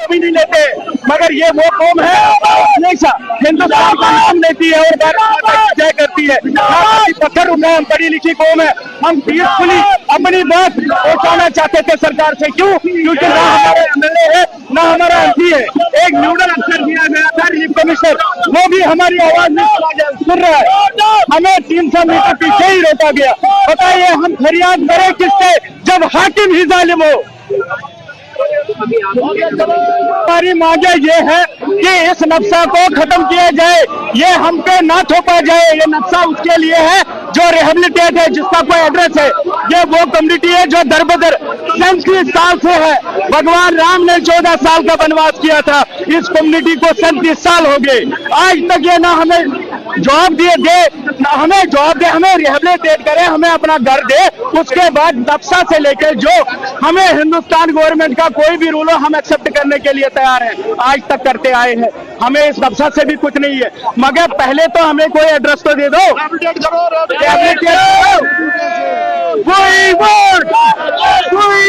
भी नहीं लेते, मगर ये वो कौम है हमेशा हिंदुस्तान का नाम लेती है और भारत माता की जय करती है। पत्थर उठाए, हम पढ़ी लिखी कौम है, हम पीसफुली अपनी बात पहुंचाना चाहते थे सरकार से। क्यों? क्योंकि ना हमारे एमएलए है ना हमारा एमपी है। एक न्यूडल अफसर दिया गया था रिलीफ कमिश्नर, वो भी हमारी आवाज नहीं सुन रहा है, हमें 300 मीटर पीछे ही रोका गया। बताइए हम फरियाद करें किससे जब हाकिम ही जालिम हो। हमारी मांगे ये है कि इस नक्शा को खत्म किया जाए, ये हम पे ना थोपा जाए। ये नक्शा उसके लिए है जो रिहेबिलिटेट है, जिसका कोई एड्रेस है। ये वो कम्युनिटी है जो दरबदर 37 साल से है। भगवान राम ने 14 साल का वनवास किया था, इस कम्युनिटी को 37 साल हो गए। आज तक ये ना हमें जवाब हमें जवाब दे, हमें रिहेबिलिटेट करे, हमें अपना घर दे। उसके बाद नक्शा से लेकर जो हमें हिंदुस्तान गवर्नमेंट का कोई भी रूल हो हम एक्सेप्ट करने के लिए तैयार हैं, आज तक करते आए हैं। हमें इस नक्शा से भी कुछ नहीं है, मगर पहले तो हमें कोई एड्रेस तो दे दो।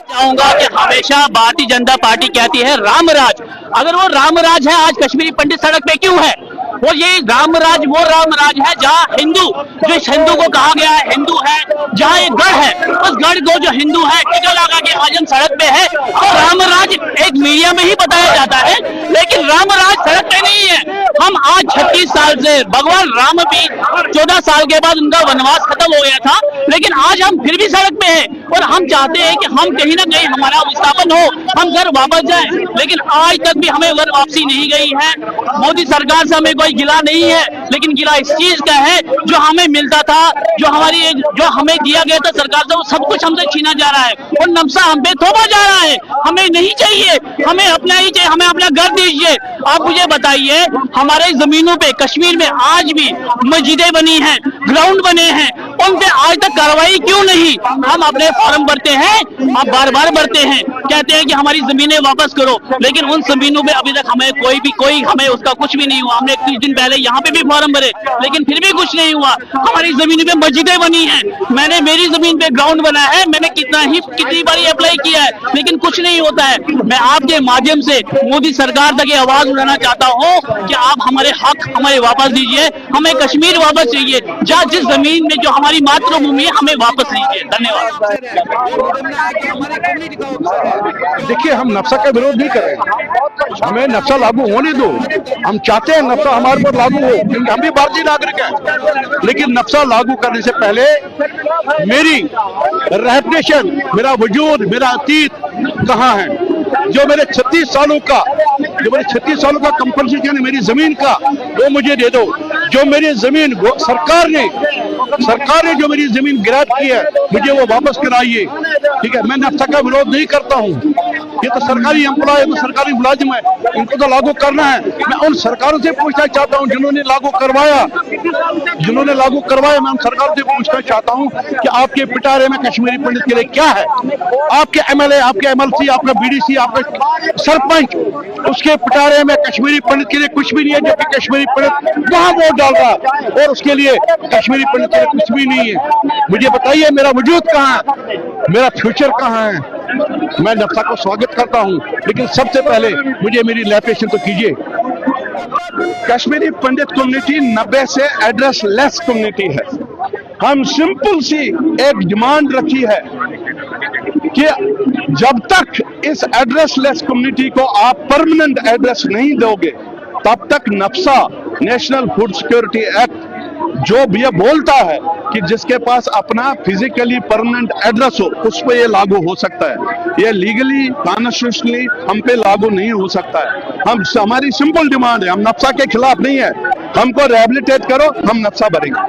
चाहूंगा कि हमेशा भारतीय जनता पार्टी कहती है रामराज, अगर वो रामराज है आज कश्मीरी पंडित सड़क पे क्यों है? वो ये रामराज वो रामराज है जहाँ हिंदू, जो इस हिंदू को कहा गया है हिंदू है, जहाँ एक गढ़ है उस गढ़ को जो हिंदू है टीका लगा के आज हम सड़क पे है। और रामराज एक मीडिया में ही बताया जाता है, लेकिन रामराज सड़क पे नहीं है। हम आज 36 साल से, भगवान राम भी 14 साल के बाद उनका वनवास खत्म हो गया था, लेकिन आज हम फिर भी सड़क पे हैं और हम चाहते हैं कि हम कहीं ना कहीं हमारा विस्थापन हो, हम घर वापस जाएं, लेकिन आज तक भी हमें घर वापसी नहीं गई है। मोदी सरकार से हमें कोई गिला नहीं है, लेकिन गिला इस चीज का है जो हमें मिलता था, जो हमें दिया गया था सरकार से, वो सब कुछ हमसे छीना जा रहा है और नक्शा हम पे थोपा जा रहा है। हमें नहीं चाहिए, हमें अपना ही चाहिए, हमें अपना घर दीजिए। आप मुझे बताइए हमारे जमीनों पे कश्मीर में आज भी मस्जिदें बनी हैं, ग्राउंड बने हैं, उन पे आज तक कार्रवाई क्यों नहीं? हम अपने फॉर्म भरते हैं, आप बार बार भरते हैं, कहते हैं कि हमारी जमीनें वापस करो, लेकिन उन जमीनों पे अभी तक हमें कोई हमें उसका कुछ भी नहीं हुआ। हमने कुछ दिन पहले यहाँ पे भी फॉर्म भरे, लेकिन फिर भी कुछ नहीं हुआ। हमारी जमीनों पे मस्जिदें बनी हैं, मैंने मेरी जमीन पे ग्राउंड बना है, मैंने कितनी बार अप्लाई किया है, लेकिन कुछ नहीं होता है। मैं आपके माध्यम से मोदी सरकार तक ये आवाज उठाना चाहता हूँ कि आप हमारे हक हमें वापस दीजिए, हमें कश्मीर वापस चाहिए, जहाँ जिस जमीन में जो हमारी मातृभूमि है हमें वापस लीजिए। धन्यवाद। देखिए हम नक्शा का विरोध नहीं कर रहे, हमें नक्शा लागू होने दो। हम चाहते हैं नक्शा हमारे पर लागू हो, क्योंकि हम भी भारतीय नागरिक हैं, लेकिन नक्शा लागू करने से पहले मेरी रेपुटेशन, मेरा वजूद, मेरा अतीत कहाँ है? जो मेरे 36 सालों का कंपनसेशन मेरी जमीन का, वो मुझे दे दो। जो मेरी जमीन सरकार ने जो मेरी जमीन गिरफ्त की है, मुझे वो वापस कराइए। ठीक है, मैं नक्शा का विरोध नहीं करता हूँ, ये तो सरकारी एम्प्लॉय है, तो सरकारी मुलाजिम है, इनको तो लागू करना है। मैं उन सरकारों से पूछना चाहता हूँ जिन्होंने लागू करवाया, मैं उन सरकारों से पूछना चाहता हूँ कि आपके पिटारे में कश्मीरी पंडित के लिए क्या है? आपके एमएलए, आपके एमएलसी, आपका बीडीसी, आपका सरपंच, उसके पिटारे में कश्मीरी पंडित के लिए कुछ भी नहीं है, जबकि कश्मीरी पंडित वहां वोट डाल रहा है और उसके लिए कश्मीरी पंडित के लिए कुछ भी नहीं है। मुझे बताइए मेरा वजूद कहाँ है, मेरा फ्यूचर कहाँ है? मैं नक्शा को स्वागत करता हूं, लेकिन सबसे पहले मुझे मेरी लैपेशन तो कीजिए। कश्मीरी पंडित कम्युनिटी 90 से एड्रेस लेस कम्युनिटी है। हम सिंपल सी एक डिमांड रखी है कि जब तक इस एड्रेस लेस कम्युनिटी को आप परमानेंट एड्रेस नहीं दोगे, तब तक नक्शा, नेशनल फूड सिक्योरिटी एक्ट जो भी ये बोलता है कि जिसके पास अपना फिजिकली परमानेंट एड्रेस हो, उस पे ये लागू हो सकता है। ये लीगली, कॉन्स्टिट्यूशनली हम पे लागू नहीं हो सकता है। हमारी सिंपल डिमांड है, हम नक्शा के खिलाफ नहीं है, हमको रिहेबिलिटेट करो, हम नक्शा भरेंगे।